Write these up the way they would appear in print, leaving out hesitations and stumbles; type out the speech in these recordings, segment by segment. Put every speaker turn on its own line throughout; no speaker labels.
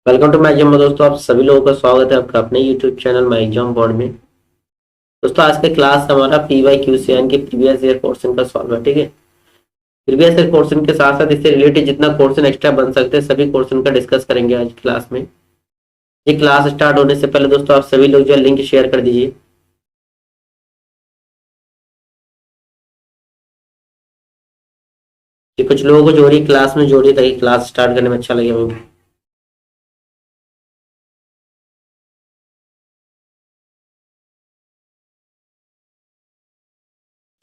Welcome to my exam दोस्तों। आप सभी लोगों का स्वागत है आपका अपने YouTube channel my exam board में। दोस्तों आज का क्लास हमारा PYQCN के प्रीवियस ईयर क्वेश्चन का सॉल्व है। ठीक है, प्रीवियस ईयर क्वेश्चन के साथ साथ इससे रिलेटेड जितना क्वेश्चन एक्स्ट्रा बन सकते हैं सभी क्वेश्चन का डिस्कस करेंगे आज क्लास में। ये क्लास स्टार्ट होने से पहले दोस्तों आप सभी लोग जो है लिंक शेयर कर दीजिए। कि कुछ लोगों को जोड़िए, क्लास में जोड़िए ताकि क्लास स्टार्ट करने में अच्छा लगे हमें।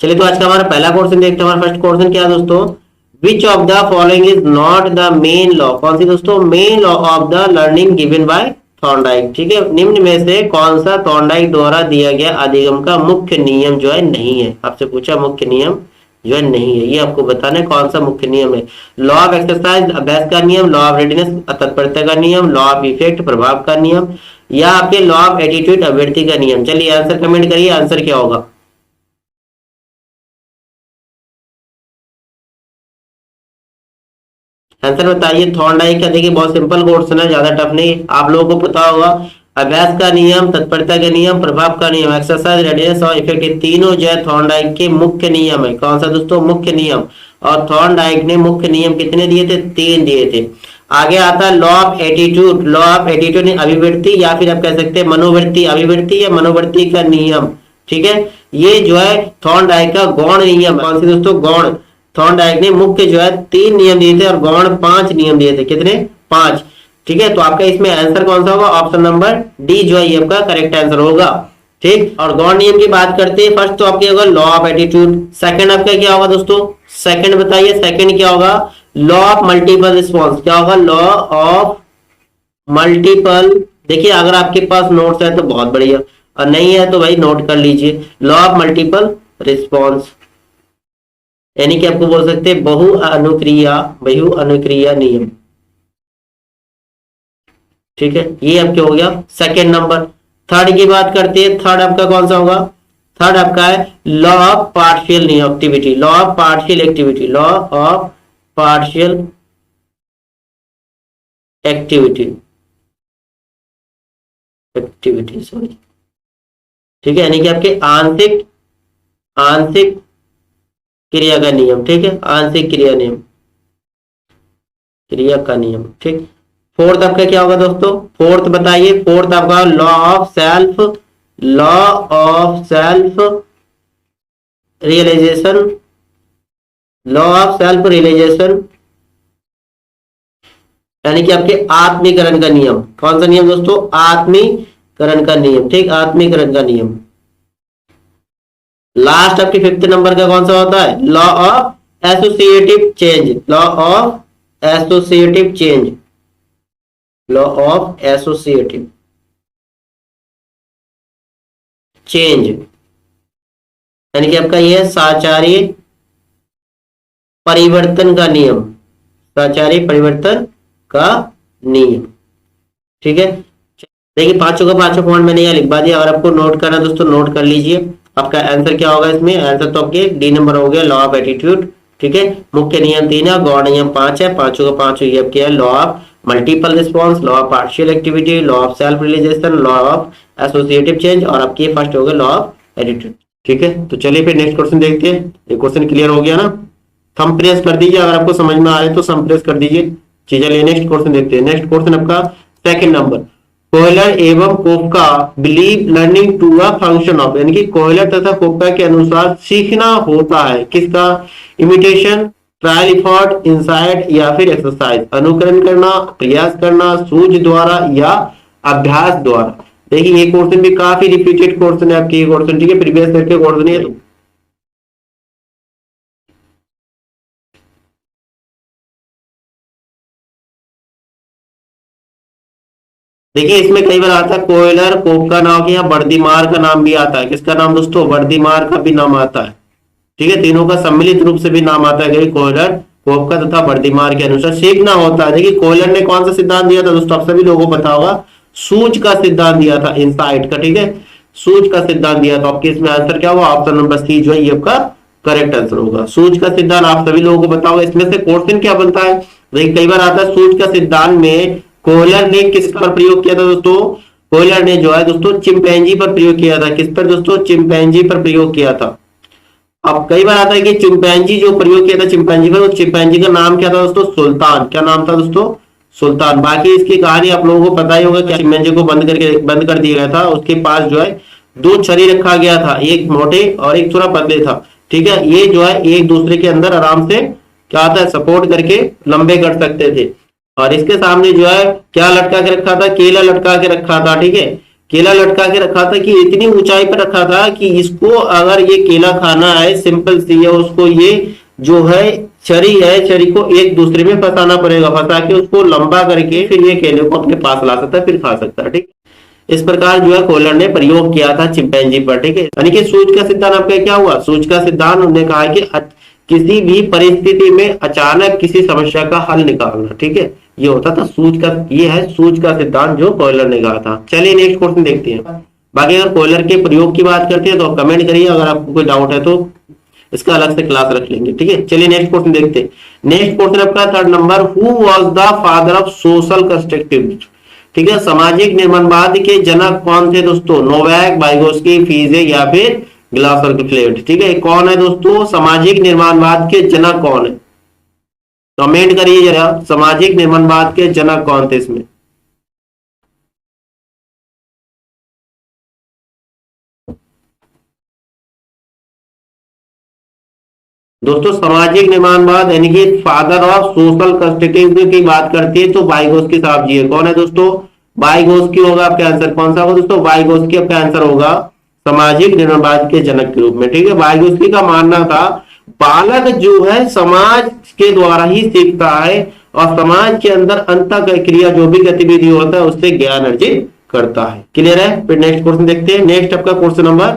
चलिए तो आज का हमारा पहला क्वेश्चन देखते हैं। हमारा फर्स्ट क्वेश्चन क्या है दोस्तों? Which of the following is not the main law? कौन सी दोस्तों? Main law of the learning given by Thorndike. ठीक है, निम्न में से कौन सा थॉर्नडाइक द्वारा दिया गया अधिगम का मुख्य नियम जो है नहीं है? आपसे पूछा मुख्य नियम जो है नहीं है, ये आपको बताना है कौन सा मुख्य नियम है। लॉ ऑफ एक्सरसाइज अभ्यास का नियम, लॉ ऑफ रेडीनेस तत्परता का नियम, लॉ ऑफ इफेक्ट प्रभाव का नियम, या आपके लॉ ऑफ एटीट्यूड अभ्यर्थी का नियम। चलिए आंसर कमेंट करिए, आंसर क्या होगा? आंसर बताइए थॉर्नडाइक का। देखिए बहुत सिंपल क्वेश्चन है, ज्यादा टफ नहीं, आप लोगों को पता होगा। अभ्यास का नियम, तत्परता का नियम, प्रभाव का नियम, एक्सरसाइज रेडियस और इफेक्ट, ये तीनों जो है थॉर्नडाइक के मुख्य नियम है। कौन सा दोस्तों? मुख्य नियम। और थॉर्नडाइक ने मुख्य नियम कितने दिए थे? 3 दिए थे। आगे आता है law of attitude. Law of attitude अभिवृत्ति या फिर आप कह सकते हैं मनोवृत्ति, अभिवृत्ति या मनोवृत्ति का नियम। ठीक है, ये जो है थॉर्नडाइक का गौण नियम। कौन सी दोस्तों? गौण। थॉर्नडाइक ने मुख्य जो है 3 नियम दिए थे और गौण 5 नियम दिए थे। कितने? 5। ठीक है, तो आपका इसमें आंसर कौन सा होगा? ऑप्शन नंबर डी जो है ये आपका करेक्ट आंसर होगा। ठीक, और गौण नियम की बात करते हैं। फर्स्ट तो आपके होगा लॉ ऑफ एटीट्यूड। सेकंड आपका क्या होगा दोस्तों? सेकंड बताइए, सेकंड क्या होगा? Law of multiple response. क्या होगा? Law of multiple. देखिए अगर आपके पास नोट्स है तो बहुत बढ़िया, और नहीं है तो भाई नोट कर लीजिए। लॉ ऑफ मल्टीपल रिस्पॉन्स यानी कि आपको बोल सकते हैं बहु अनुक्रिया नियम। ठीक है, ये आपके हो गया सेकंड नंबर। थर्ड की बात करते हैं। थर्ड आपका कौन सा होगा? थर्ड आपका है law of partial activity. Law of partial activity, law of partial activity, activity sorry. ठीक है, यानी कि आपके आंशिक आंशिक क्रिया का नियम। ठीक है, आंशिक क्रिया नियम, क्रिया का नियम। ठीक, फोर्थ आपका क्या होगा दोस्तों? फोर्थ बताइए। फोर्थ आपका law of self, law of self realization, law of self realization यानी कि आपके आत्मीकरण का नियम। कौन सा नियम दोस्तों? आत्मीकरण का नियम। ठीक, आत्मीकरण का नियम। लास्ट आपके 5th नंबर का कौन सा होता है? Law of associative change, law of associative change, law of associative change यानी कि आपका यह साचार्य परिवर्तन का नियम, साचार्य परिवर्तन का नियम। ठीक है, देखिए पांचों का पांचों पॉइंट मैंने यहाँ लिखवा दिया। अगर आपको नोट करना दोस्तों नोट कर लीजिए। आपका आंसर क्या होगा इसमें? आंसर तो आपके डी नंबर हो गया, लॉ ऑफ एटीट्यूड। ठीक है, मुख्य नियम 3 है, गौण नियम 5 है। पांचों का पांचों ये आपके है law of multiple response, law of partial activity, law of self realization, law of associative change, और आपकी फर्स्ट हो गया लॉ ऑफ एटीट्यूड। ठीक है, तो चलिए फिर नेक्स्ट क्वेश्चन देखते हैं। ये क्वेश्चन क्लियर हो गया ना? थंब प्रेस कर दीजिए, अगर आपको समझ में आ रहा है तो थंब प्रेस कर दीजिए। चलिए नेक्स्ट क्वेश्चन देखते हैं। नेक्स्ट क्वेश्चन आपका सेकंड नंबर। कोहलर एवं Koffka believe learning to a function of, यानी कि कोहलर तथा कोपका के अनुसार सीखना होता है किसका? इमिटेशन, ट्रायल एफर्ट, इंसाइट, या फिर एक्सरसाइज। अनुकरण करना, प्रयास करना, सूझ द्वारा या अभ्यास द्वारा। देखिए ये क्वेश्चन भी काफी रिपीटेड क्वेश्चन है आपके क्वेश्चन। ठीक है, प्रीवियस ईयर के क्वेश्चन है। देखिए इसमें कई बार आता है कोयलर, कोपका नाम के, या वर्दीमार का नाम भी आता है। किसका नाम दोस्तों? वर्दीमार का भी नाम आता है। ठीक है, तीनों का सम्मिलित रूप से भी नाम आता है कोयलर, कोपका तथा वर्दीमार के अनुसार सीखना होता है। देखिए कोयलर ने कौन सा सिद्धांत दिया था दोस्तों? आप सभी लोगों को पता होगा, सूझ का सिद्धांत दिया था, इनसाइट का। ठीक है, सूझ का सिद्धांत दिया था। आपके इसमें आंसर क्या होगा? ऑप्शन नंबर सी जो है ये आपका करेक्ट आंसर होगा। सूझ का सिद्धांत आप सभी लोगों को पता होगा। इसमें से क्वेश्चन क्या बनता है? देखिए कई बार आता है सूझ का सिद्धांत में कोहलर ने किस पर प्रयोग किया था दोस्तों? कोहलर ने जो है दोस्तों चिंपैंजी पर प्रयोग किया था। किस पर दोस्तों? चिंपैंजी पर प्रयोग किया था। अब कई बार आता है कि चिंपैंजी जो प्रयोग किया था चिंपैंजी पर, उस चिंपैंजी का नाम क्या था दोस्तों? सुल्तान। क्या नाम था दोस्तों? सुल्तान। बाकी इसकी कहानी आप लोगों को पता ही होगा कि चिंपैंजी को बंद कर दिया गया था। उसके पास जो है दो छड़ी रखा गया था, एक मोटे और एक थोड़ा पतले था। ठीक है, ये जो है एक दूसरे के अंदर आराम से क्या आता है, सपोर्ट करके लंबे कर सकते थे। और इसके सामने जो है क्या लटका के रखा था? केला लटका के रखा था। ठीक है, केला लटका के रखा था कि इतनी ऊंचाई पर रखा था कि इसको अगर ये केला खाना है सिंपल सी है, उसको ये जो है छड़ी है, छड़ी को एक दूसरे में फंसाना पड़ेगा, फंसा के उसको लंबा करके फिर ये केले को अपने पास ला सकता है, फिर खा सकता है। ठीक, इस प्रकार जो है कोहलर ने प्रयोग किया था चिंपैंजी पर। ठीक है, यानी कि सूच का सिद्धांत आपका क्या हुआ? सूच का सिद्धांत उन्होंने कहा कि किसी भी परिस्थिति में अचानक किसी समस्या का हल निकालना। ठीक है, ये होता था सूच का, ये है सूच का सिद्धांत जो कोहलर ने कहा था। चलिए नेक्स्ट क्वेश्चन देखते हैं। बाकी अगर कोहलर के प्रयोग की बात करते हैं तो कमेंट करिए, अगर आपको कोई डाउट है तो इसका अलग से क्लास रख लेंगे। ठीक है, चलिए नेक्स्ट क्वेश्चन देखते हैं। नेक्स्ट क्वेश्चन आपका third number, who was the father of social constructivism? ठीक है, सामाजिक निर्माणवाद के जनक कौन थे दोस्तों? नोवैक, वाइगोस्की, फीजे या फिर ग्लासर क्लेफ्ट? ठीक है, कौन है दोस्तों सामाजिक निर्माणवाद के जनक? कौन है? कमेंट करिए जरा, सामाजिक निर्माणवाद के जनक कौन थे इसमें? दोस्तों सामाजिक निर्माणवाद यानी कि फादर ऑफ सोशल कंस्ट्रक्टिविज्म की बात करती है तो वाइगोस्की साहब जी है। कौन है दोस्तों? वाइगोस्की होगा आपका आंसर। कौन सा होगा दोस्तों? वाइगोस्की आपका आंसर होगा सामाजिक निर्माणवाद के जनक के रूप में। ठीक है, वाइगोस्की का मानना था बालक जो है समाज के द्वारा ही सीखता है और समाज के अंदर अंतः क्रिया जो भी गतिविधि होता है उससे ज्ञान अर्जित करता है। क्लियर है? फिर नेक्स्ट क्वेश्चन देखते हैं। नेक्स्ट आपका क्वेश्चन नंबर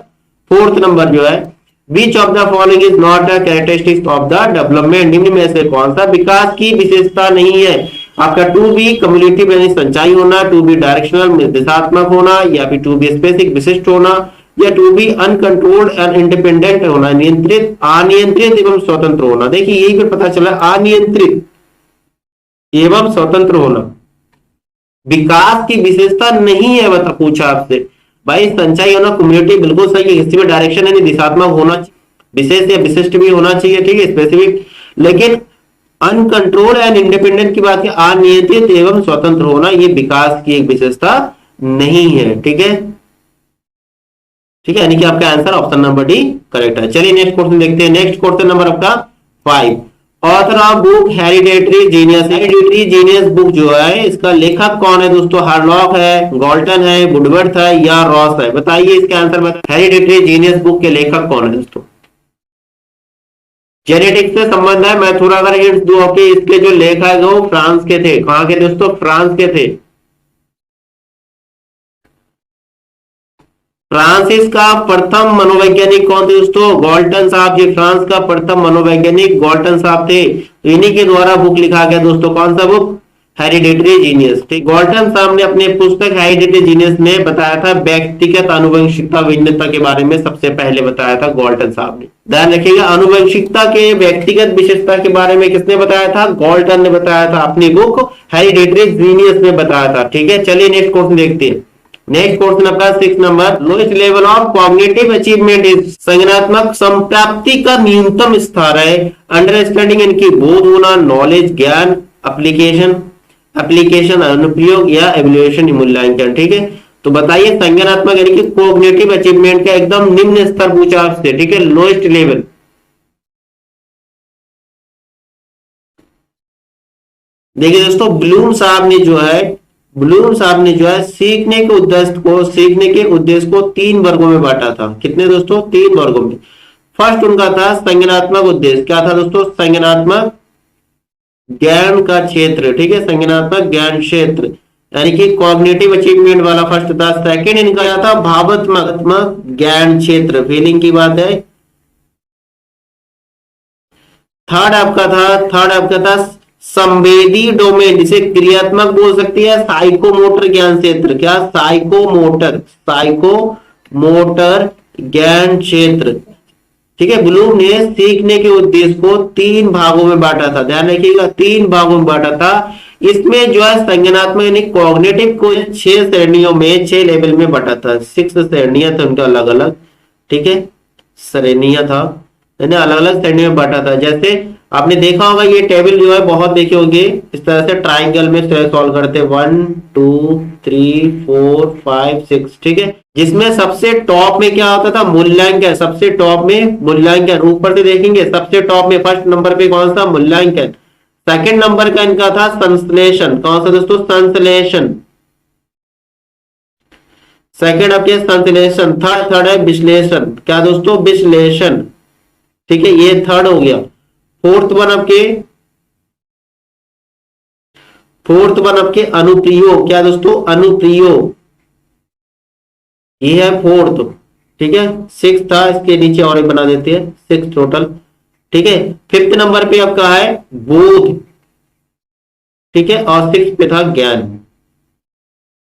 फोर्थ नंबर जो है, which of the following is not a characteristics of the development? निम्न में से कौन सा विकास की विशेषता नहीं है? आपका टू बी कम्युनिटी यानी संचाई होना, टू बी डायरेक्शनल दिशात्मक होना, या फिर टू बी स्पेसिफिक विशिष्ट होना, या to be uncontrolled and independent होना, नियंत्रित अनियंत्रित एवं स्वतंत्र होना। देखिए यही पे पता चला, अनियंत्रित एवं स्वतंत्र होना विकास की विशेषता नहीं है। बता पूछा आपसे भाई, संचाई होना कम्युनिटी बिल्कुल सही है, किसी में डायरेक्शन यानी दिशात्मक होना, विशेष या विशिष्ट भी होना चाहिए। ठीक है, स्पेसिफिक। लेकिन अनकंट्रोल एंड इंडिपेंडेंट की बात है, अनियंत्रित एवं स्वतंत्र होना ये विकास की एक विशेषता नहीं है। ठीक है, ठीक है, यानी कि आपका answer option number D correct है। चलिए नेक्स्ट क्वेश्चन देखते हैं। नेक्स्ट क्वेश्चन नंबर आपका 5, author of book hereditary genius. Hereditary genius book जो है इसका लेखक कौन है दोस्तों? हार्लॉक है, गॉल्टन है, वुडवर्थ है या रॉस है? बताइए इसका आंसर बताइए। हेरिडेटरी जीनियस बुक के लेखक कौन है दोस्तों? जेनेटिक्स से संबंध है, मैं थोड़ा अगर हिंट्स दूं कि इसके जो लेखक है वो फ्रांस के थे। कहां के दोस्तों? फ्रांस के थे। फ्रांसिस का प्रथम मनोवैज्ञानिक कौन थे दोस्तों? गॉल्टन साहब जी। फ्रांस का प्रथम मनोवैज्ञानिक गॉल्टन साहब थे। इन्हीं के द्वारा बुक लिखा गया दोस्तों। कौन सा बुक? Hereditary genius. ठीक, गॉल्टन साहब ने अपने पुस्तक हेरिडेटरी जीनियस में बताया था व्यक्तिगत आनुवंशिकता विभिन्नता के बारे में सबसे पहले बताया था गॉल्टन साहब ने। ध्यान रखिएगा, आनुवंशिकता के व्यक्तिगत विशेषता के बारे में किसने बताया था? गॉल्टन ने बताया था, अपनी बुक हेरिडेटरी जीनियस में बताया था। ठीक है, चलिए नेक्स्ट क्वेश्चन देखते हैं। नेक्स्ट क्वेश्चन आपका 6 number, lowest level of cognitive achievement is. संज्ञानात्मक संप्राप्ति का न्यूनतम स्तर है अंडरस्टैंडिंग इनकी बोध होना, नॉलेज ज्ञान, एप्लीकेशन अनुप्रयोग या एवेल्युएशन मूल्यांकन। ठीक है, तो बताइए संज्ञानात्मक यानी कि कॉग्निटिव अचीवमेंट का एकदम निम्न स्तर पूछा आपसे। ठीक है, लोएस्ट लेवल। देखिए दोस्तों ब्लूम साहब ने जो है सीखने के उद्देश्य को 3 वर्गों में बांटा था। कितने दोस्तों? 3 वर्गों में। फर्स्ट उनका था संज्ञानात्मक उद्देश्य। क्या था दोस्तों? संज्ञानात्मक ज्ञान का क्षेत्र। ठीक है, संज्ञानात्मक ज्ञान क्षेत्र यानी कि कॉग्निटिव अचीवमेंट वाला फर्स्ट था। सेकंड इनका क्या था? भावात्मक ज्ञान क्षेत्र, फीलिंग की बात है। थर्ड आपका था संवेदी डोमेन, जिसे क्रियात्मक बोल सकती है, साइकोमोटर ज्ञान क्षेत्र। क्या? साइकोमोटर ज्ञान क्षेत्र। ठीक है, ब्लूम ने सीखने के उद्देश्य को 3 भागों में बांटा था। ध्यान रखिएगा, 3 भागों में बांटा था। इसमें जो है संज्ञानात्मक यानी कॉग्निटिव को 6 श्रेणियों में 6 लेवल में बटा था, 6 श्रेणियां थे उनका अलग अलग, ठीक है, श्रेणियां था, यानी अलग अलग श्रेणियों में बटा था। जैसे आपने देखा होगा ये टेबल जो है बहुत देखे होंगे, इस तरह से ट्राइंगल में सॉल्व करते हैं 1 2 3 4 5 6, ठीक है, जिसमें सबसे टॉप में क्या होता था, मूल्यांकन, सबसे टॉप में मूल्यांकन, ऊपर से देखेंगे सबसे टॉप में फर्स्ट नंबर पे कौन सा, मूल्यांकन, सेकंड नंबर का इनका था संश्लेषण, कौन सा दोस्तों, संश्लेषण, सेकंड आपके संश्लेषण, थर्ड है विश्लेषण, क्या दोस्तों, विश्लेषण, ठीक है, ये थर्ड हो गया। फोर्थ वन आपके अनुप्रयोग, क्या दोस्तों, अनुप्रयोग, ये है फोर्थ, ठीक है। सिक्स था, इसके नीचे और एक बना देते हैं, 6 टोटल, ठीक है। फिफ्थ नंबर पे आपका है बोध, ठीक है, और 6 पे था ज्ञान,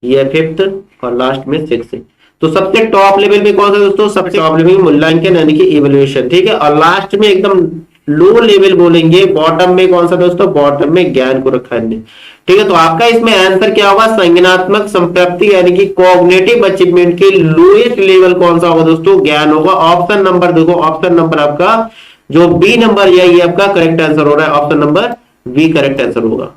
ये है फिफ्थ, और लास्ट में 6 है। तो सबसे टॉप लेवल पे कौन सा दोस्तों, सबसे टॉप लेवल मूल्यांकन यानी कि इवैल्यूएशन, ठीक है, और लास्ट में एकदम लो लेवल बोलेंगे, बॉटम में कौन सा दोस्तों, बॉटम में ज्ञान को रखा है, ठीक है। तो आपका इसमें आंसर क्या होगा, संज्ञानात्मक संप्राप्ति यानी कि कॉग्निटिव अचीवमेंट के लोएस्ट लेवल कौन सा होगा दोस्तों, ज्ञान होगा। ऑप्शन नंबर देखो, ऑप्शन नंबर आपका जो बी नंबर, यही आपका करेक्ट आंसर हो रहा है, option number B correct answer होगा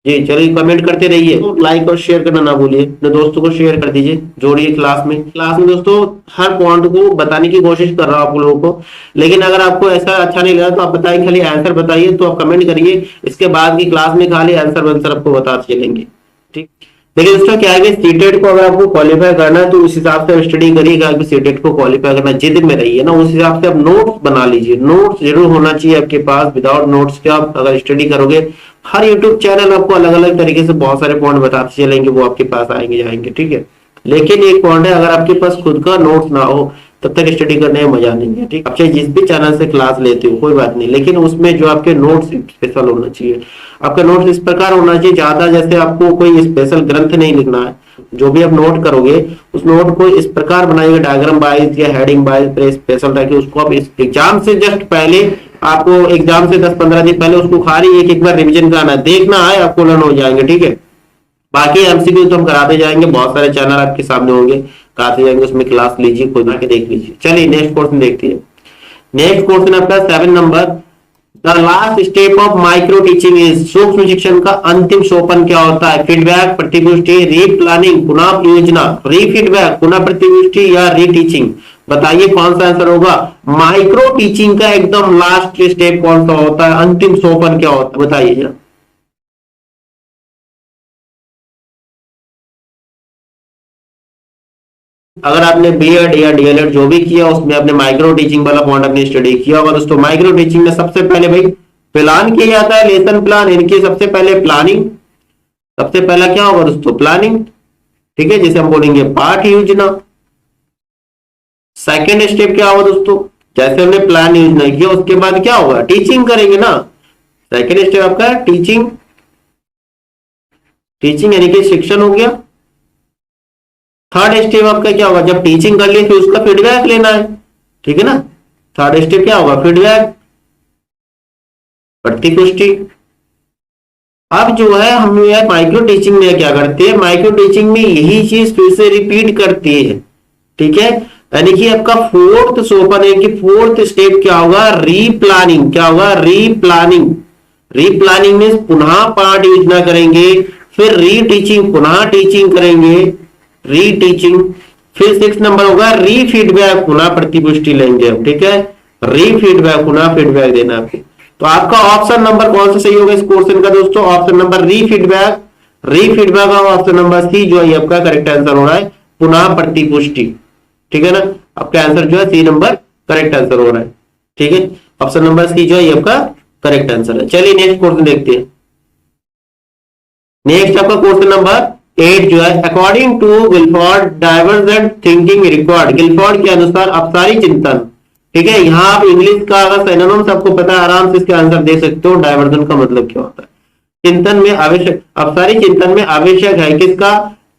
जी। चलिए कमेंट करते रहिए, लाइक और शेयर करना ना भूलिए, अपने दोस्तों को शेयर कर दीजिए, जोड़िए क्लास में दोस्तों हर पॉइंट को बताने की कोशिश कर रहा हूं आप लोगों को। लेकिन अगर आपको ऐसा अच्छा नहीं लगा तो आप बताइए, खाली आंसर बताइए, तो आप कमेंट करिए, इसके बाद की क्लास में खाली आंसर आपको बताते चलेंगे, ठीक। देखिए दोस्तों क्या है कि सीटेट को अगर आपको क्वालिफाई करना है तो उस हिसाब से स्टडी करिएगा कि सीटेट को क्वालिफाई करना, जिद में रहिए ना, उस हिसाब से आप नोट्स बना लीजिए, नोट्स जरूर होना चाहिए आपके पास, विदाउट नोट्स के आप अगर स्टडी करोगे, हर यूट्यूब चैनल आपको अलग अलग तरीके से बहुत सारे पॉइंट बताते चलेंगे, वो आपके पास आएंगे जाएंगे, ठीक है। लेकिन एक पॉइंट है, अगर आपके पास खुद का नोट्स ना हो तब तक स्टडी करने में मजा नहीं है, ठीक। आप चाहे जिस भी चैनल से क्लास लेते हो कोई बात नहीं, लेकिन उसमें जो आपके नोट्स स्पेशल होना चाहिए, आपका नोट्स इस प्रकार होना चाहिए, ज्यादा जैसे आपको कोई स्पेशल ग्रंथ नहीं लिखना है, जो भी आप नोट करोगे उस नोट को इस प्रकार बनाइएगा, डायग्राम वाइज या हेडिंग वाइज स्पेशल, ताकि उसको आप इस एग्जाम से जस्ट पहले, आपको एग्जाम से 10-15 दिन पहले उसको खाली एक बार रिविजन करना है, देखना है, आपको लर्न हो जाएंगे, ठीक है। बाकी एमसीक्यू तो हम कराते जाएंगे, बहुत सारे चैनल आपके सामने होंगे, कराते जाएंगे, उसमें क्लास लीजिए, खुद आके देख लीजिए। चलिए नेक्स्ट क्वेश्चन देखते हैं। नेक्स्ट क्वेश्चन आपका 7 number, the last step of micro teaching is, सूक्ष्म शिक्षण का अंतिम सोपान क्या होता है, फीडबैक, प्रतिपुष्टि, रीप्लानिंग, पुनः योजना, रीफीडबैक, पुनः प्रतिपुष्टि या रीटीचिंग, बताइए कौन सा आंसर होगा। माइक्रो टीचिंग का एकदम लास्ट स्टेप कौन सा होता है, अंतिम सोपान क्या होता है, बताइए जरा। अगर आपने बीएड या डीएलएड जो भी किया उसमें आपने माइक्रो टीचिंग वाला पॉइंट अपने स्टडी किया होगा दोस्तों। माइक्रो टीचिंग में सबसे पहले भाई प्लान किया जाता है, लेसन प्लान, इनकी सबसे पहले प्लानिंग, सबसे पहला क्या होगा दोस्तों, प्लानिंग, ठीक है, जिसे हम बोलेंगे पाठ योजना। सेकेंड स्टेप क्या होगा दोस्तों, जैसे हमने प्लान योजना किया उसके बाद क्या होगा, टीचिंग करेंगे ना, सेकेंड स्टेप आपका टीचिंग, टीचिंग यानी कि शिक्षण हो गया। थर्ड स्टेप आपका क्या होगा, जब टीचिंग कर ली फिर उसका फीडबैक लेना है, ठीक है ना। थर्ड स्टेप क्या होगा, फीडबैक, प्रतिपुष्टि। अब जो है हम यार माइक्रो टीचिंग में क्या करते हैं, माइक्रो टीचिंग में यही चीज फिर से रिपीट करती है, ठीक है। यानी कि आपका फोर्थ सोपान है कि फोर्थ स्टेप क्या होगा, रीप्लानिंग, क्या होगा, रीप्लानिंग। रीप्लानिंग में पुनः पाठ योजना करेंगे, फिर रीटीचिंग, पुनः टीचिंग करेंगे, रीटीचिंग, फिर 6 नंबर होगा रीफीडबैक, पुनः प्रतिपुष्टि लेंगे हम, ठीक है, रीफीडबैक, पुनः फीडबैक देना आपको। तो आपका ऑप्शन नंबर कौन सा सही होगा इस क्वेश्चन का दोस्तों, ऑप्शन नंबर रीफीडबैक, रीफीडबैक और ऑप्शन नंबर सी जो है आपका करेक्ट आंसर हो रहा है, पुनः प्रतिपुष्टि, ठीक है ना। आपका आंसर जो है सी नंबर करेक्ट आंसर हो रहा है, ठीक है, ऑप्शन नंबर सी जो है आपका करेक्ट आंसर है। चलिए नेक्स्ट क्वेश्चन देखते हैं। नेक्स्ट आपका क्वेश्चन नंबर 8 जो है, according to Guilford divergent thinking required, Guilford के अनुसार अपसारी चिंतन, ठीक है। यहाँ आप इंग्लिश का अगर सिनोनिम्स आपको पता है आराम से इसके आंसर दे सकते हो। डाइवर्जन का मतलब क्या होता है, चिंतन में आवश्यक, अपसारी चिंतन में आवश्यक है किसका,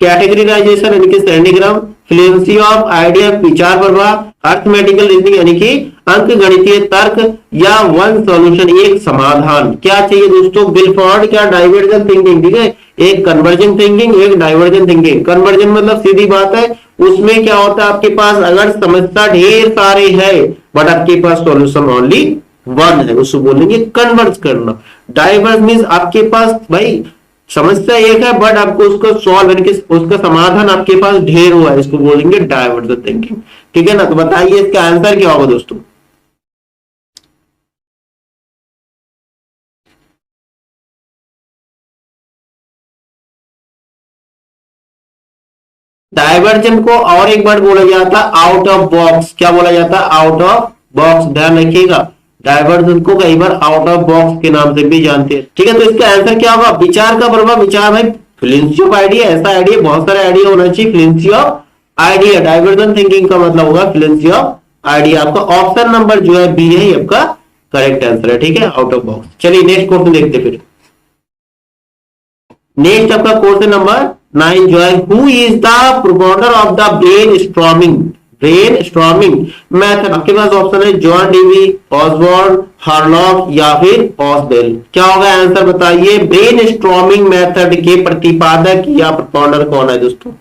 कैटेगराइजेशन यानी कि श्रेणीक्रम, फ्लुएंसी ऑफ आइडिया विचार प्रवाह, अर्थमेटिकल रीजनिंग यानी कि अंक गणितीय तर्क, या वन सॉल्यूशन एक समाधान। क्या चाहिए दोस्तों? गिलफोर्ड क्या डाइवर्जेंट थिंकिंग, ठीक है, एक कन्वर्जेंट थिंकिंग, एक डाइवर्जेंट थिंकिंग। कन्वर्जेंट मतलब सीधी बात है, उसमें क्या होता है आपके पास अगर समस्या ढेर सारे है बट आपके पास सॉल्यूशन ओनली वन है, उसको बोलेंगे कन्वर्ज करना। डाइवर्स मींस आपके पास भाई समस्या एक है बट आपको उसको सॉल्व यानी कि उसका समाधान आपके पास ढेर हुआ है, इसको बोलेंगे डाइवर्जेंट थिंकिंग। ठीक है ना? तो बताइए इसका आंसर क्या होगा दोस्तों? डाइवर्जेंट को और एक बार बोला जाता है आउट ऑफ बॉक्स। क्या बोला जाता है? आउट ऑफ बॉक्स, ध्यान रखिएगा। डाइवर्जेंट को कई बार आउट ऑफ बॉक्स के नाम से भी जानते हैं। ठीक है, तो इसका आंसर क्या होगा? विचार का प्रभाव। विचार भाई फ्लुएंसी ऑफ आइडिया, ऐसा आइडिया बहुत सारे आइडिया होना चाहिए। Fluency of idea, divergent thinking का मतलब होगा फ्लुएंसी ऑफ आइडिया। आपका ऑप्शन नंबर जो है बी है, ये आपका करेक्ट आंसर है। ठीक है, आउट ऑफ बॉक्स। चलिए नेक्स्ट क्वेश्चन देखते फिर। नेक्स्ट आपका क्वेश्चन नंबर 9 जो है, who is the promoter of the brain storming method? आपके पास ऑप्शन है जॉन डीवी, ऑसबॉर्न, हार्लॉक या फिर ऑसबेल। क्या होगा आंसर बताइए? ब्रेन स्टॉर्मिंग मेथड के प्रतिपादक या प्रोमोटर कौन है दोस्तों?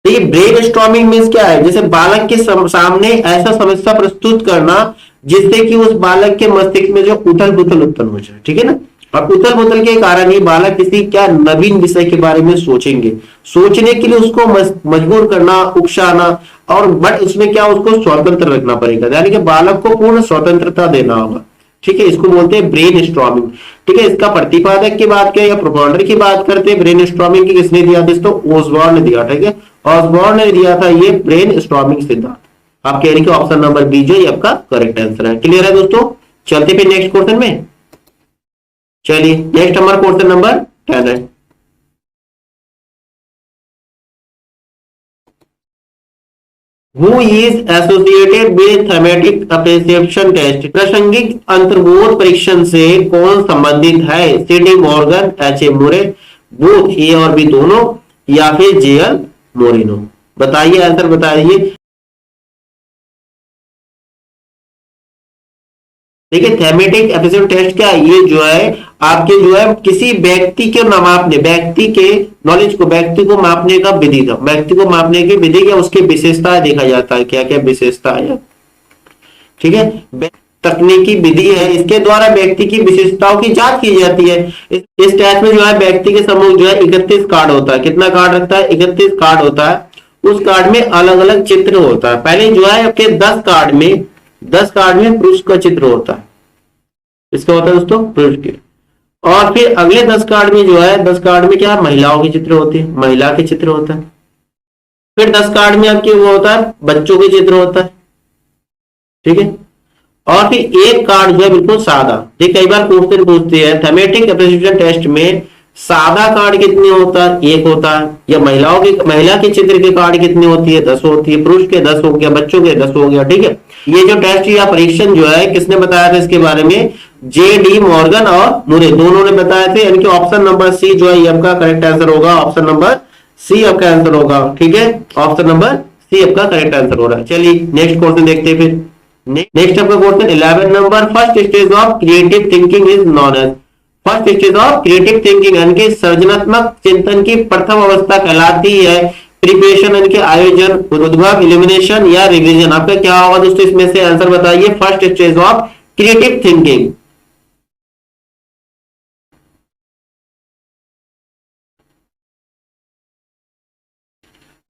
देखिए ब्रेन स्टॉर्मिंग मीन्स क्या है? जैसे बालक के सामने ऐसा समस्या प्रस्तुत करना जिससे कि उस बालक के मस्तिष्क में जो उथल पुथल उत्पन्न हो जाए। ठीक है ना? और उथल पुथल के कारण ही बालक किसी क्या नवीन विषय के बारे में सोचेंगे, सोचने के लिए उसको मजबूर करना, उकसाना, और बट उसमें क्या उसको स्वतंत्र रखना पड़ेगा, यानी कि बालक को पूर्ण स्वतंत्रता देना होगा। ठीक है, इसको बोलते हैं ब्रेन स्टॉर्मिंग। ठीक है, इसका प्रतिपादक की बात करें या प्रोपॉन्डर की बात करते हैं ब्रेन स्टॉर्मिंग की, किसने दिया दोस्तों? ओसबॉर्न ने दिया। ठीक है, ऑसबॉर्न ने दिया था ये ब्रेन स्टॉर्मिंग सिद्धांत। आप कह रहे कि ऑप्शन नंबर बी जो ये आपका करेक्ट आंसर है। क्लियर है दोस्तों? चलते फिर नेक्स्ट क्वेश्चन में। चलिए नेक्स्ट हमारा क्वेश्चन नंबर 10 है। Who is associated with thematic appreciation test? प्रासंगिक अंतर्बोध परीक्षण से कौन संबंधित है? CD Morgan, H A more, both A और बी दोनों, या फिर जेएल मोरिनो। बताइए आंसर बताइए। देखिए थेमेटिक एप्टीट्यूड टेस्ट क्या है? ये जो है आपके जो है किसी व्यक्ति के मापने, व्यक्ति के नॉलेज को, व्यक्ति को मापने का विधि था, व्यक्ति को मापने की विधि या उसकी विशेषताएं देखा जाता है। क्या क्या विशेषता है? ठीक है, तकनीकी विधि है, इसके द्वारा व्यक्ति की विशेषताओं की जांच की जाती है। इस टेस्ट में जो है व्यक्ति के समूह जो है 31 कार्ड होता है। कितना कार्ड रखता है? 31 कार्ड होता है। उस कार्ड में अलग अलग चित्र होता है। पहले जो है आपके 10 कार्ड में पुरुष का चित्र होता है। इसका होता है दोस्तों पुरुष के। और फिर अगले 10 कार्ड में जो है 10 कार्ड में क्या महिलाओं के चित्र होते हैं, महिला के चित्र होता है। फिर 10 कार्ड में आपके वो होता है बच्चों के चित्र होता है। ठीक है, और फिर एक कार्ड जो है बिल्कुल सादा। ठीक, कई बार क्वेश्चन पूछते हैं थेमेटिक एप्रीसिएशन टेस्ट में सादा कार्ड कितने होता है? एक होता है। या महिला के चित्र के कार्ड कितने होती है? 10 होती है। पुरुष के 10 हो गया, बच्चों के 10 हो गया। ठीक है, ये जो टेस्ट या परीक्षण जो है किसने बताया था इसके बारे में? जे डी मॉर्गन और मुरे दोनों ने बताए थे। यानी कि ऑप्शन नंबर सी जो है ये आपका करेक्ट आंसर होगा। ऑप्शन नंबर सी आपका आंसर होगा। ठीक है, ऑप्शन नंबर सी आपका करेक्ट आंसर हो रहा है। चलिए नेक्स्ट क्वेश्चन देखते हैं फिर। नेक्स्ट आपका question 11 number, first stage of creative thinking is known as. First stage of creative thinking यानी कि सृजनात्मक चिंतन की प्रथम अवस्था कहलाती है प्रिपरेशन यानी कि आयोजन, उद्भव, इल्यूमिनेशन या रिवीजन। आपका क्या होगा दोस्तों इसमें से? आंसर बताइए। First stage of creative thinking.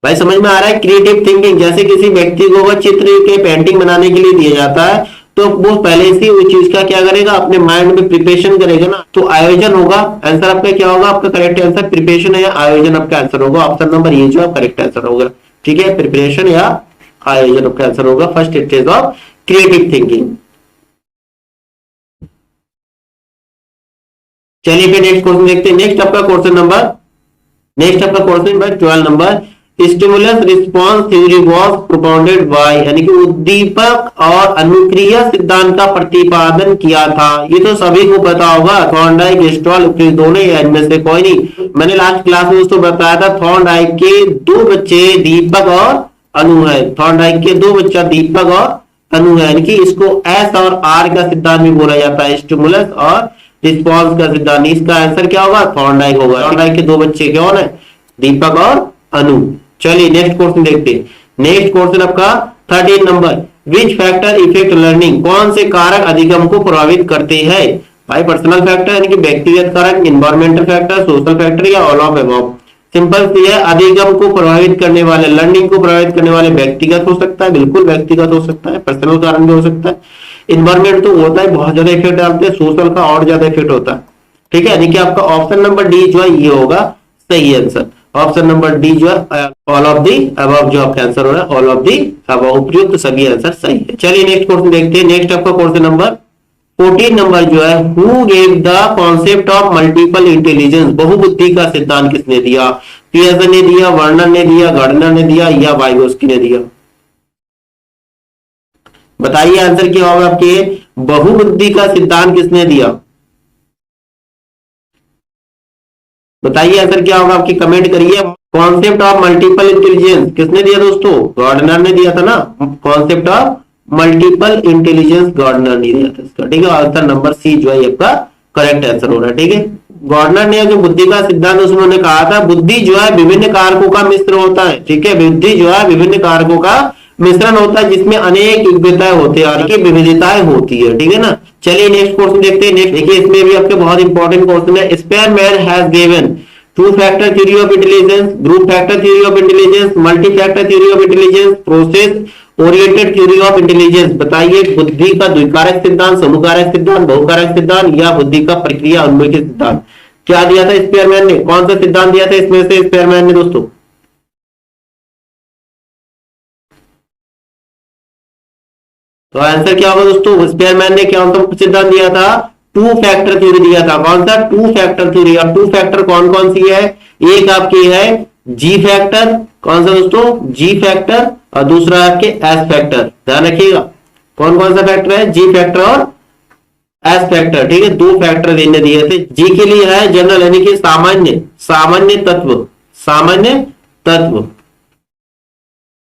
भाई समझ में आ रहा है? क्रिएटिव थिंकिंग जैसे किसी व्यक्ति को वह चित्र के पेंटिंग बनाने के लिए दिया जाता है तो वो पहले से उस चीज का क्या करेगा? अपने माइंड में प्रिपरेशन करेगा ना, तो आयोजन होगा। आंसर आपका क्या होगा? आपका करेक्ट आंसर प्रिपरेशन है या आयोजन आपका आंसर होगा। ऑप्शन नंबर ये जो करेक्ट आंसर होगा। ठीक है, प्रिपरेशन या आयोजन आपका आंसर होगा। First stage of creative thinking. चलिए फिर नेक्स्ट क्वेश्चन देखते हैं। नेक्स्ट आपका question number 12 number, stimulus response theory was propounded bye, यानी कि उद्दीपक और अनुक्रिया सिद्धांत का प्रतिपादन किया था। ये तो सभी को पता होगा, थॉर्नडाइक, गेस्टॉल, दोनों या इनमें से कोई नहीं। मैंने लास्ट क्लास में दोस्तों बताया था थॉर्नडाइक के दो बच्चे दीपक और अनु है। थॉर्नडाइक के दो बच्चा दीपक और अनु है, यानी कि इसको एस और आर का सिद्धांत भी बोला जाता है, स्टिमुलस और रिस्पॉन्स का सिद्धांत। इसका आंसर क्या होगा? थॉर्नडाइक होगा। थॉर्नडाइक के दो बच्चे कौन है? दीपक और अनु। चलिए नेक्स्ट क्वेश्चन देखते हैं। नेक्स्ट क्वेश्चन आपका 13 number, which factor effect learning, कौन से कारक अधिगम को प्रभावित करते हैं? भाई पर्सनल फैक्टर यानी कि व्यक्तिगत कारक, इन्वायरमेंटल फैक्टर, सोशल फैक्टर या ऑल ऑफ अबव। सिंपल सी है, अधिगम को प्रभावित करने वाले, लर्निंग को प्रभावित करने वाले व्यक्तिगत हो सकता है, बिल्कुल व्यक्तिगत हो सकता है, पर्सनल कारण भी हो सकता है। इन्वायरमेंट तो होता है, बहुत ज्यादा इफेक्ट डालते हैं, सोशल का और ज्यादा इफेक्ट होता है। ठीक है, यानी कि आपका ऑप्शन नंबर डी जो है ये होगा सही आंसर। ऑप्शन नंबर डी जो है ऑल ऑफ दी अबव जो आपका आंसर हो रहा है, ऑल ऑफ दी अबव, उपयुक्त सभी आंसर सही है। चलिए नेक्स्ट क्वेश्चन देखते हैं। नेक्स्ट आपका क्वेश्चन नंबर 14 नंबर जो है, who gave the concept of multiple intelligence, बहुबुद्धि का सिद्धांत किसने दिया? पियर्सन ने दिया, वर्नर ने दिया, गार्डनर ने दिया या वाइगोस्की ने दिया? बताइए आंसर क्या होगा आपके, बहुबुद्धि का सिद्धांत किसने दिया? बताइए आंसर क्या होगा आपकी, कमेंट करिए। कॉन्सेप्ट ऑफ मल्टीपल इंटेलिजेंस किसने दिया दोस्तों? गार्डनर ने दिया था ना। Concept of multiple intelligence Gardner ने दिया था इसका। ठीक है, आंसर नंबर सी जो है आपका करेक्ट आंसर हो रहा है। ठीक है, गार्डनर ने जो बुद्धि का सिद्धांत उन्होंने कहा था, बुद्धि जो है विभिन्न कारकों का मिश्र होता है। ठीक है, बुद्धि जो है विभिन्न कारकों का मिश्रण होता है जिसमें अनेक योग्यताएं होती है, विविधताएं होती है। ठीक है ना। चलिए नेक्स्ट क्वेश्चन देखते हैं। नेक्स्ट देखिए, इसमें भी आपके बहुत इंपॉर्टेंट क्वेश्चन है। Spearman has given two factor theory of intelligence, group factor theory of intelligence, multi factor theory of intelligence, process oriented theory of intelligence. बताइए बुद्धि का द्विकारक सिद्धांत, समूहकारक सिद्धांत, बहुकारक सिद्धांत या बुद्धि का प्रक्रिया उन्मुखी सिद्धांत, क्या दिया था स्पेयरमैन ने? कौन सा सिद्धांत दिया था इसमें से स्पेयरमैन ने दोस्तों? तो आंसर क्या होगा दोस्तों? स्पेयरमैन ने क्या सिद्धांत दिया था? टू फैक्टर थ्योरी दिया था। कौन सा? Two factor theory. और टू फैक्टर कौन कौन सी है? एक आपकी है जी फैक्टर, कौन सा दोस्तों? जी फैक्टर, और दूसरा आपके एस फैक्टर। ध्यान रखिएगा कौन कौन सा फैक्टर है, जी फैक्टर और एस फैक्टर। ठीक है, दो फैक्टर इन्हें दिए थे। जी के लिए है जनरल, यानी कि सामान्य, सामान्य तत्व, सामान्य तत्व,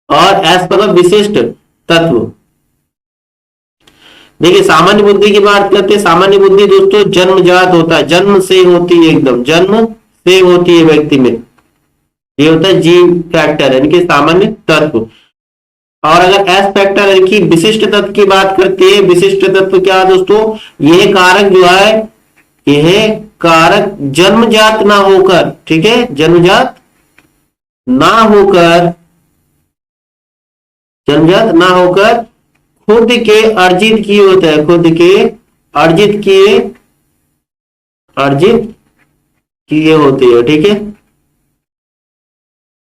और एस मतलब विशिष्ट तत्व। देखिए सामान्य बुद्धि की बात करते हैं। सामान्य बुद्धि दोस्तों जन्मजात होता है, जन्म से होती है, एकदम जन्म से होती है व्यक्ति में। ये होता है जी फैक्टर यानी कि सामान्य तत्व। और अगर एस फैक्टर यानी कि विशिष्ट तत्व की बात करते हैं, विशिष्ट तत्व क्या है दोस्तों? यह कारक जो है, यह कारक जन्मजात ना होकर, ठीक है, जन्मजात ना होकर, जन्मजात ना होकर खुद के अर्जित किए होते हैं, खुद के अर्जित किए, अर्जित किए होते हैं। ठीक है,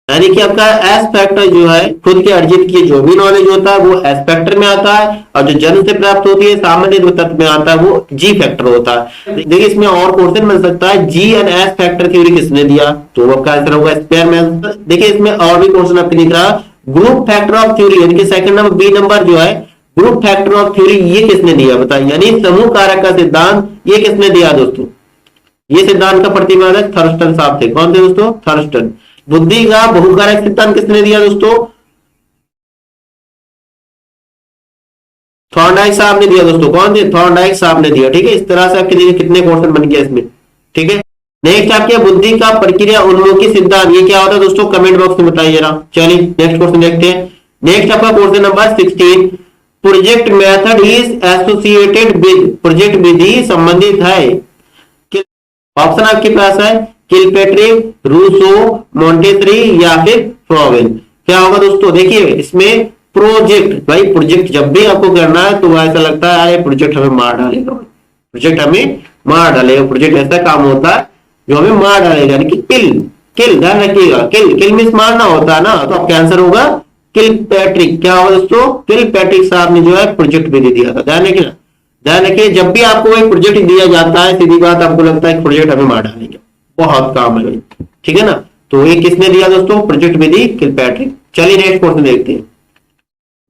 यानी कि आपका एस फैक्टर जो है खुद के अर्जित किए जो भी नॉलेज होता है वो एस फैक्टर में आता है, और जो जन्म से प्राप्त होती है सामान्य तत्व में आता है वो जी फैक्टर होता है। देखिए इसमें और क्वेश्चन बन सकता है, जी एंड एस फैक्टर थ्योरी किसने दिया? तो आपका आंसर होगा स्पेयरमैन। देखिए इसमें और भी क्वेश्चन आपको दिख रहा है, ग्रुप फैक्टर ऑफ थ्योरी यानी कि सेकंड नंबर बी नंबर जो है, ग्रुप फैक्टर ऑफ थ्योरी ये किसने दिया? बताइए, यानी समूह कारक का सिद्धांत ये किसने दिया दोस्तों? ये सिद्धांत का प्रतिपादक थर्स्टन साहब थे। कौन थे दोस्तों? थर्स्टन। बुद्धि का बहुकारक सिद्धांत किसने दिया दोस्तों? थॉर्नडाइक साहब ने दिया दोस्तों। कौन थे? थॉर्नडाइक साहब ने दिया। ठीक है, इस तरह से आपके देखिए कितने क्वेश्चन बन गया इसमें। ठीक है, नेक्स्ट आपके बुद्धि का प्रक्रिया उन्मुखी सिद्धांत ये क्या होता है दोस्तों? कमेंट बॉक्स में बताइए जरा। चलिए नेक्स्ट क्वेश्चन देखते हैं। नेक्स्ट आपका question number 16, project method is associated with, project विधि संबंधित है। ऑप्शन आपके पास है किलपेट्रिक, रूसो, मोंटेसरी या फिर फ्रॉवेल। क्या होगा दोस्तों? देखिए इसमें प्रोजेक्ट, भाई प्रोजेक्ट जब भी आपको करना है तो ऐसा लगता है अरे प्रोजेक्ट हमें मार डालेगा, प्रोजेक्ट हमें मार डालेगा। प्रोजेक्ट ऐसा काम होता है जो हमें मार डालेगा, यानी कि किल, किल, ध्यान रखिएगा, किल, किल मींस मारना होता है ना। तो आपका आंसर होगा किलपेट्रिक। क्या होगा दोस्तों? किलपेट्रिक साहब ने जो है प्रोजेक्ट विधि दिया था। ध्यान रखिए, ध्यान रखिए, जब भी आपको एक प्रोजेक्ट दिया जाता है सीधी बात आपको लगता है प्रोजेक्ट हमें मार डालेगा, बहुत काम है भाई। ठीक है ना, तो ये किसने दिया दोस्तों? प्रोजेक्ट विधि किलपैट्रिक। चलिए नेक्स्ट क्वेश्चन देखते हैं।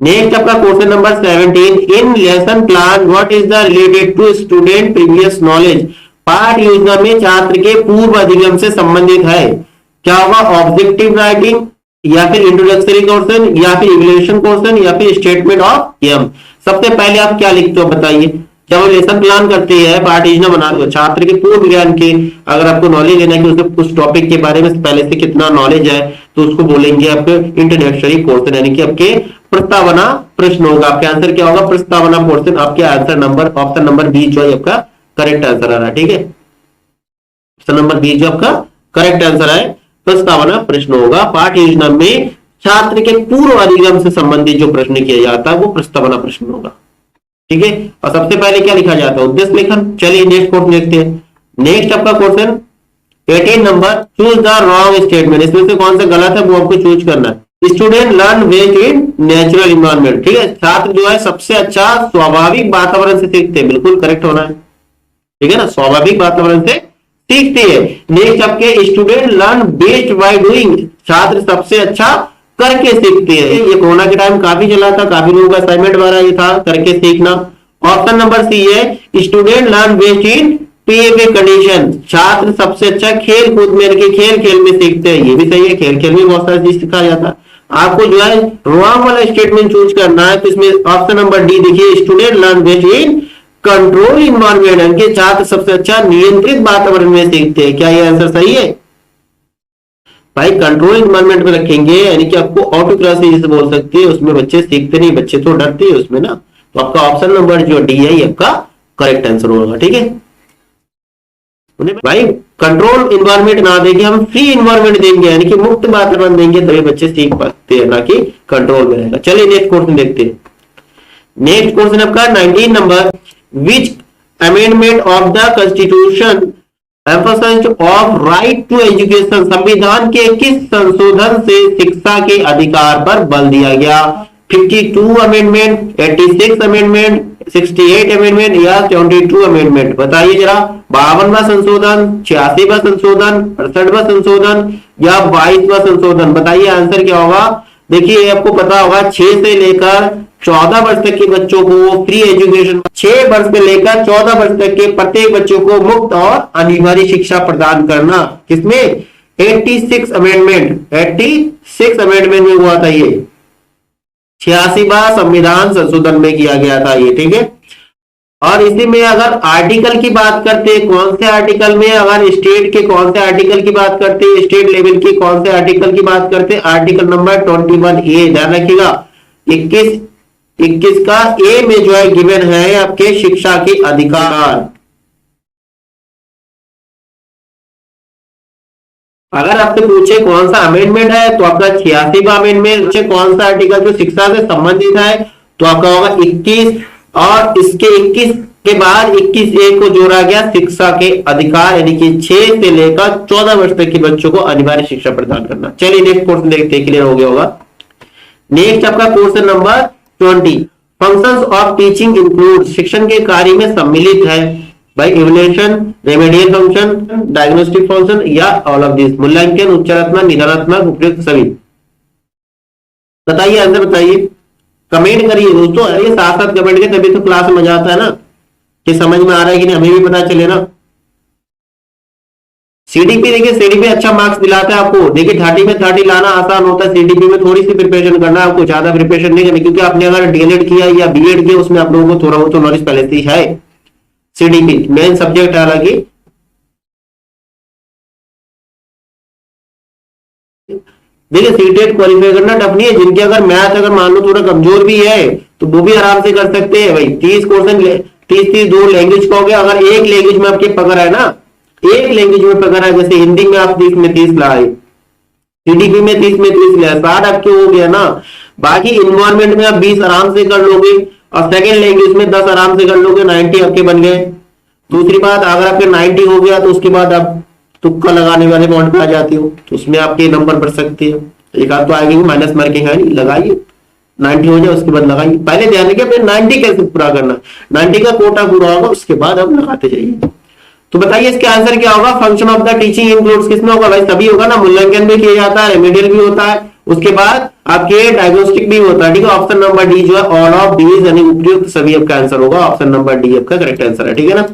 नेक्स्ट आपका question number 17, in lesson plan what is the related to student previous knowledge. पाठ योजना में छात्र के पूर्व अधिगम से संबंधित है। क्या होगा? ऑब्जेक्टिव राइटिंग, या फिर इंट्रोडक्टरी क्वेश्चन, या फिर इवैल्यूएशन क्वेश्चन, या फिर स्टेटमेंट ऑफ एम। सबसे पहले आप क्या लिखते हो बताइए? जब हम लेसन प्लान करते हैं, पाठ योजना बनाते हो, छात्र के पूर्व ज्ञान के अगर आपको नॉलेज लेना है कि उसे उस टॉपिक के बारे में पहले से कितना नॉलेज है, तो उसको बोलेंगे आपके इंट्रोडक्टरी क्वेश्चन, यानी कि आपके प्रस्तावना प्रश्न होगा। आपके आंसर क्या होगा? प्रस्तावना क्वेश्चन। आपके answer number option number B जो है आपका करेक्ट आंसर आ रहा है। ठीक है, ऑप्शन नंबर बी जो आपका करेक्ट आंसर है, प्रस्तावना प्रश्न होगा। पाठ योजना में छात्र के पूर्व अधिगम से संबंधित जो प्रश्न किया जाता है वो प्रस्तावना प्रश्न होगा। ठीक है, और सबसे पहले क्या लिखा जाता है? उद्देश्य लेखन। चलिए नेक्स्ट क्वेश्चन देखते हैं। नेक्स्ट आपका question 18 number, choose the wrong statement. इसमें से कौन सा गलत है वो आपको चूज करना है। Student learn best in natural environment. ठीक है, छात्र जो है सबसे अच्छा स्वाभाविक वातावरण से सीखते हैं, बिल्कुल करेक्ट होना है। ठीक है ना, स्वाभाविक वातावरण से सीखते हैं। नेक्स्ट आपके student learn best by doing. छात्र सबसे अच्छा करके सीखते हैं। ये कोरोना के टाइम काफी चला था, काफी लोगों का असाइनमेंट वाला ये था करके सीखना। ऑप्शन नंबर सी है student learn best in play condition. छात्र सबसे अच्छा खेल कूद में, खेल खेल में सीखते हैं। ये भी सही है, खेल खेल में बहुत सारी चीज सिखाया जाता है। आपको जो है रॉन्ग वाला स्टेटमेंट चूज करना है, तो इसमें ऑप्शन नंबर डी देखिए, student learn best in control environment. के छात्र सबसे अच्छा नियंत्रित वातावरण में सीखते हैं। क्या ये आंसर सही है भाई? कंट्रोल इन्वायरमेंट में रखेंगे, यानी कि आपको ऑटोक्रेसी जिसे बोल सकते हैं, उसमें बच्चे सीखते नहीं, बच्चे तो डरते हैं उसमें ना। तो आपका ऑप्शन नंबर जो डी है ये आपका करेक्ट आंसर होगा। ठीक है भाई, कंट्रोल इन्वायरमेंट ना देंगे, हम फ्री इन्वायरमेंट देंगे, यानी कि मुक्त वातावरण देंगे, तभी बच्चे सीख पाते हैं, ना कि कंट्रोल में रहेगा। चलिए नेक्स्ट क्वेश्चन देखते हैं। नेक्स्ट क्वेश्चन आपका 19 number, which amendment of the constitution emphasized of right to education. संविधान के किस संशोधन से शिक्षा के अधिकार पर बल दिया गया? 52 अमेंडमेंट, 86 अमेंडमेंट, 68 अमेंडमेंट या 72 अमेंडमेंट? बताइए जरा। 52वां संशोधन, 86वां संशोधन, 68वां संशोधन या 22वां संशोधन? बताइए आंसर क्या होगा। देखिए आपको पता होगा 6 से लेकर 14 वर्ष तक के बच्चों को फ्री एजुकेशन, 6 वर्ष से लेकर 14 वर्ष तक के प्रत्येक बच्चों को मुफ्त और अनिवार्य शिक्षा प्रदान करना। किसमें? 86 अमेंडमेंट में हुआ था ये। 86वां संविधान संशोधन में किया गया था ये। ठीक है, और इसी में अगर आर्टिकल की बात करते हैं, कौन से आर्टिकल में, अगर स्टेट के कौन से आर्टिकल की बात करते हैं, स्टेट लेवल की कौन से आर्टिकल की बात करते हैं? Article number 21A। ध्यान रखिएगा, 21 का ए में जो है गिवन है आपके शिक्षा के अधिकार। अगर आपसे पूछे कौन सा अमेंडमेंट है तो आपका 86वां अमेंडमेंट। कौन सा आर्टिकल जो शिक्षा से संबंधित है तो आपका होगा 21, और इसके 21 के बाद 21A को जोड़ा गया शिक्षा के अधिकार, यानी कि 6 से लेकर 14 वर्ष तक के बच्चों को अनिवार्य शिक्षा प्रदान करना। चलिए नेक्स्ट क्वेश्चन देखते हैं, क्लियर हो गया होगा। नेक्स्ट आपका question number 20, functions of teaching include. शिक्षण के कार्य में सम्मिलित है भाई evaluation, remedial function, diagnostic function या ऑल ऑफ दिस? मूल्यांकन, उपचारात्मक, निदानात्मक, उपयुक्त, सभी? बताइए आंसर, बताइए, कमेंट करिए दोस्तों। अरे साथ साथ कमेंट करिए, तभी तो क्लास में मजा आता है ना, कि समझ में आ रहा है कि नहीं, हमें भी पता चले ना। सीडीपी देखिए, सीडीपी अच्छा मार्क्स दिलाता है आपको। देखिए 30 में 30 लाना आसान होता है, सीडीपी में थोड़ी सी प्रिपरेशन करना है आपको, ज्यादा प्रिपरेशन नहीं करनी, क्योंकि आपने अगर डीएलएड किया या बीएड किया उसमें आप लोगों को थोड़ा बहुत तो नॉलेज पहले से ही है। सीडीपी मेन सब्जेक्ट है, हालांकि देखिए सीटेट क्वालिफाई करना टफ नहीं है। जिनके अगर मैथ अगर मान लो थोड़ा कमजोर भी है तो वो भी आराम से कर सकते हैं भाई। 30 क्वेश्चन, 30 दो लैंग्वेज का हो गया। अगर एक लैंग्वेज में आपके पकड़ है ना, एक लैंग्वेज में पकड़ है, जैसे हिंदी में आप 30 में 30 लाए, सीडीपी में 30 में 30 लाए, 60 आपके हो गया ना। बाकी इन्वायरमेंट में आप 20 आराम से कर लोगे, और सेकेंड लैंग्वेज में 10 आराम से कर लोगे, 90 आपके बन गए। दूसरी बात, अगर आपके 90 हो गया तो उसके बाद आप तुक्का लगाने वाले पॉइंट पे आ जाती हो, तो उसमें आपके नंबर बढ़ सकते हैं। एक आध तो आएगी, माइनस मार्किंग है नहीं, लगाइए 90 हो जाए उसके बाद लगाइए। पहले ध्यान रखिए अपने 90 कैसे पूरा करना, 90 का कोटा पूरा होगा उसके बाद आप लगाते जाइए। तो बताइए इसके आंसर क्या होगा? Function of the teaching includes किसमें होगा भाई? सभी होगा ना, मूल्यांकन भी किया जाता है, रेमेडियल भी होता है, उसके बाद आपके डायग्नोस्टिक भी होता है, ठीक है। ऑप्शन नंबर डी जो है ऑल ऑफ दीज यानी उपयुक्त सभी आपका आंसर होगा, ऑप्शन नंबर डी आपका करेक्ट आंसर है, ठीक है ना।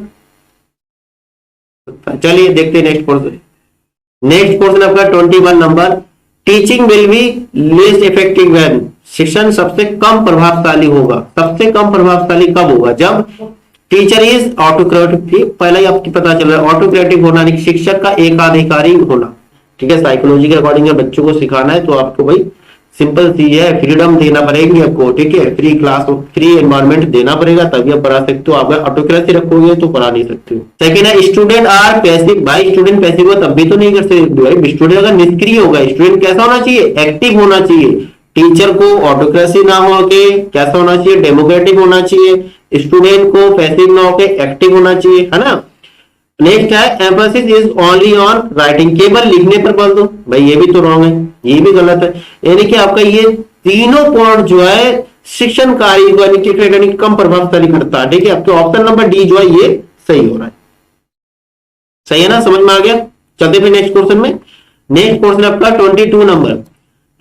चलिए देखते हैं नेक्स्ट क्वेश्चन। नेक्स्ट क्वेश्चन आपका 21 number, teaching will be least effective when, शिक्षण सबसे कम प्रभावशाली होगा। सबसे कम प्रभावशाली कब होगा? जब टीचर इज ऑटोक्रेटिव, पहले ही आपको पता चल रहा है ऑटोक्रेटिव होना, शिक्षक का एकाधिकारी होना, ठीक है। साइकोलॉजी के अकॉर्डिंग बच्चों को सिखाना है तो आपको भाई सिंपल चीज है, फ्रीडम देना पड़ेगी आपको, ठीक है। फ्री क्लास, फ्री एनवायरनमेंट देना पड़ेगा तभी आप पढ़ा सकते हो। आप ऑटोक्रेसी रखोगे तो पढ़ा नहीं सकते हो। सेकेंड है स्टूडेंट आर पैसिव, भाई स्टूडेंट पैसिव हो तब भी तो नहीं कर सकते भाई। स्टूडेंट अगर निष्क्रिय होगा, स्टूडेंट कैसा होना चाहिए? एक्टिव होना चाहिए। टीचर को ऑटोक्रेसी ना होके कैसा होना चाहिए? डेमोक्रेटिक होना चाहिए। स्टूडेंट को पैसिव ना होके एक्टिव होना चाहिए, है ना। नेक्स्ट है emphasis is only on writing, केवल लिखने पर बल दो, भाई ये भी तो रॉन्ग है, ये भी गलत है। यानी कि आपका ये तीनों पॉइंट जो है शिक्षण कार्य को यानी कम प्रभावशाली करता है, ठीक है। आपके ऑप्शन नंबर डी जो है ये सही हो रहा है, सही है ना, समझ में आ गया। चलते फिर नेक्स्ट क्वेश्चन में। नेक्स्ट क्वेश्चन आपका 22 number,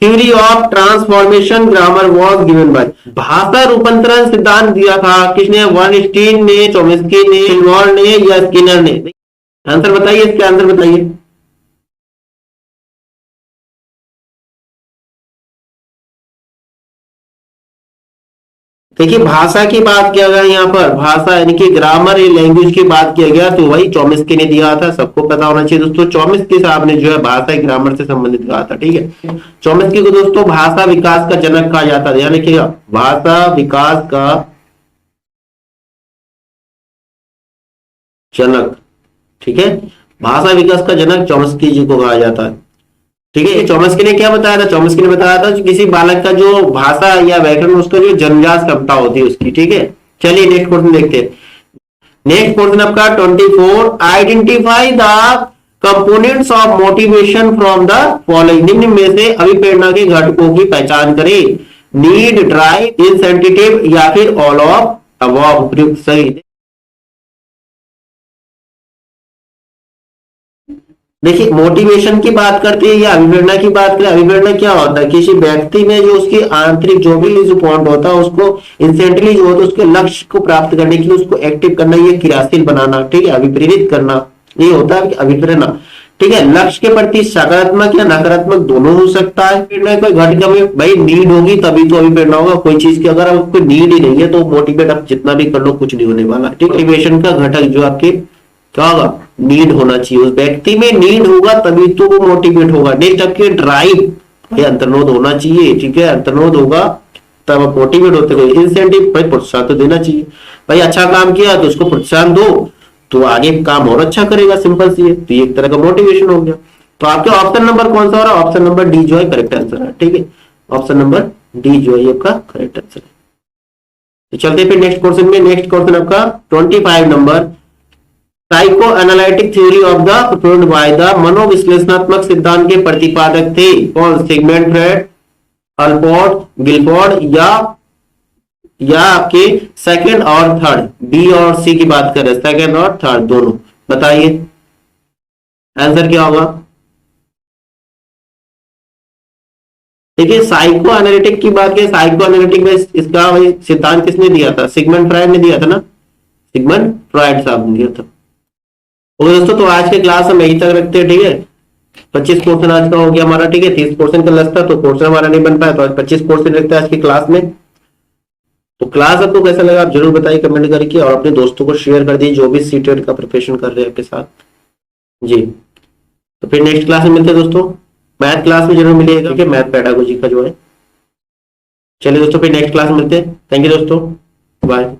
theory of transformation grammar was given by, भाषा रूपांतरण सिद्धांत दिया था किसने? वर्नस्टीन ने, चॉम्स्की ने, शिल्मोर ने या स्किनर ने? आंसर बताइए, इसके आंसर बताइए। देखिए भाषा की बात किया गया यहाँ पर, भाषा यानी कि ग्रामर लैंग्वेज की बात किया गया तो वही चॉम्स्की ने दिया था, सबको पता होना चाहिए दोस्तों। चॉम्स्की साहब ने जो है भाषा ग्रामर से संबंधित कहा था, ठीक है। चॉम्स्की को दोस्तों भाषा विकास का जनक कहा जाता है, ध्यान रखिएगा, भाषा विकास का जनक, ठीक है। भाषा विकास का जनक चॉम्स्की जी को कहा जाता है, ठीक है। चॉम्स्की ने क्या बताया था? चॉम्स्की ने बताया था कि किसी बालक का जो भाषा या व्याकरण उसका जो जन्मजात क्षमता होती है उसकी, ठीक है। चलिए नेक्स्ट क्वेश्चन देखते हैं। नेक्स्ट क्वेश्चन आपका 24, identify the components of motivation from the following, निम्न में से अभिप्रेरणा के घटकों की पहचान करें। नीड, ड्राइव, इंसेंटिव या फिर ऑल ऑफ अबव, सही। देखिए मोटिवेशन की बात करते हैं या अभिप्रेरणा की बात करें, अभिप्रेरणा क्या होता है? किसी व्यक्ति में जो उसकी आंतरिक जो भी जो पॉइंट होता है उसको इंसेंटली जो होता है उसके लक्ष्य को प्राप्त करने के लिए उसको एक्टिव करना, ये क्रियाशील बनाना, ठीक है, अभिप्रेरित करना, ये होता है अभिप्रेरणा, ठीक है। लक्ष्य के प्रति सकारात्मक या नकारात्मक दोनों हो सकता है। प्रेरणा कोई घटक में भाई नीड होगी तभी तो अभिप्रेरणा होगा, कोई चीज की अगर आपको नीड ही नहीं है तो मोटिवेट आप जितना भी कर लो कुछ नहीं होने वाला, ठीक। मोटिवेशन का घटक जो आपके क्या होगा? नीड होना चाहिए, उस व्यक्ति में नीड होगा तभी तो वो मोटिवेट होगा। नेक्स्ट आपके ड्राइव, ये अंतर्नोद होना चाहिए, ठीक है, अंतर्नोद होगा तब आप मोटिवेट होते हो। इंसेंटिव, भाई प्रोत्साहन तो देना चाहिए, भाई अच्छा काम किया तो उसको प्रोत्साहन दो तो आगे काम और अच्छा करेगा, सिंपल सी है, तो ये एक तरह का मोटिवेशन हो गया। तो आपके ऑप्शन नंबर कौन सा हो रहा है? ऑप्शन नंबर डी जो है करेक्ट आंसर है, ठीक है। ऑप्शन नंबर डी जो है आपका करेक्ट आंसर है। तो चलते फिर नेक्स्ट क्वेश्चन में। नेक्स्ट क्वेश्चन आपका 25 number, psychoanalytic theory of the proposed by the, मनोविश्लेषणात्मक सिद्धांत के प्रतिपादक थे कौन? सिगमंड फ्रॉइड, अल्पोर्ट, गिलफोर्ड या आपके सेकंड और थर्ड, बी और सी की बात करें, सेकंड और थर्ड दोनों, बताइए आंसर क्या होगा? देखिए साइको एनालिटिक की बात करें, साइको एनालिटिक में इसका सिद्धांत किसने दिया था? सिगमंड फ्रॉइड ने दिया था ना, सिगमंड फ्रॉइड साहब ने दिया था। ओके दोस्तों, तो आज के क्लास हम यही तक रखते हैं, ठीक है। 25 क्वेश्चन आज का हो गया हमारा, ठीक है। 30 क्वेश्चन का लग था तो क्वेश्चन हमारा नहीं बन पाया, तो आज 25 क्वेश्चन रखते हैं आज की क्लास में। तो क्लास आपको कैसा लगा आप जरूर बताइए कमेंट करके, और अपने दोस्तों को शेयर कर दीजिए जो भी सीटेट का प्रिपरेशन कर रहे हैं आपके साथ जी। तो फिर नेक्स्ट क्लास में मिलते हैं दोस्तों, मैथ क्लास में जरूर मिलेगा, ठीक है, मैथ पेडागोजी का जो है। चलिए दोस्तों फिर नेक्स्ट क्लास में मिलते हैं, थैंक यू दोस्तों, बाय।